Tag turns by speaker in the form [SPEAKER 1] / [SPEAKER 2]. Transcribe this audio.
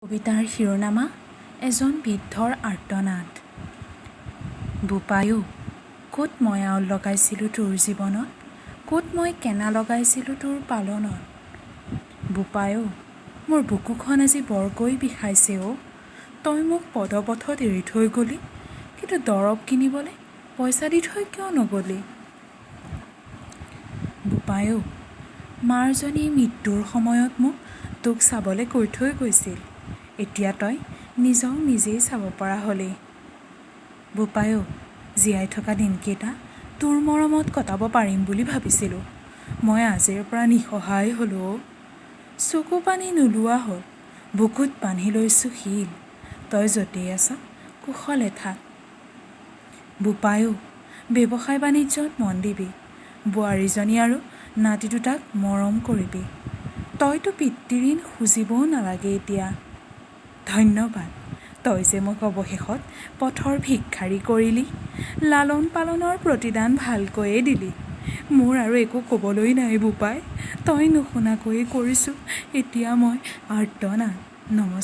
[SPEAKER 1] কবিতাৰ শিৰোনামা এজন বৃদ্ধৰ আৰ্তনাদ। বোপাইও, ক'ত মই আউল লগাইছিলোঁ তোৰ জীৱনত, ক'ত মই কেনা লগাইছিলোঁ তোৰ পালনত। বোপাইও, মোৰ বুকুখন আজি বৰকৈ বিষাইছে অ', তই মোক পদপথত এৰি থৈ গ'লি, কিন্তু দৰৱ কিনিবলৈ পইচা দি থৈ কিয় নগ'লি। বোপাইও, মাৰজনী মৃত্যুৰ সময়ত মোক তোক চাবলৈ কৈ থৈ গৈছিল, এতিয়া তই নিজেই চাব পৰা হ'লি। বোপাইও, জীয়াই থকা দিনকেইটা তোৰ মৰমত কটাব পাৰিম বুলি ভাবিছিলোঁ, মই আজিৰ পৰা নিসহায় হ'লোঁ অ', চকু পানী নোলোৱা হ'ল, বুকুত বান্ধি লৈছোঁ শিল, তই য'তেই আছ কুশলে থাক। বোপাইও, ব্যৱসায় বাণিজ্যত মন দিবি, বোৱাৰীজনী আৰু নাতি দুটাক মৰম কৰিবি, তইতো পিতৃঋণ খুজিবও নালাগে এতিয়া। ধন্যবাদ, তই যে মোক অৱশেষত পথৰ ভিক্ষাৰী কৰিলি, লালন পালনৰ প্ৰতিদান ভালকৈয়ে দিলি, মোৰ আৰু একো ক'বলৈ নাই বোপাই, তই নুশুনাকৈয়ে কৰিছোঁ এতিয়া মই আৰ্তনাদ। নমস্কাৰ।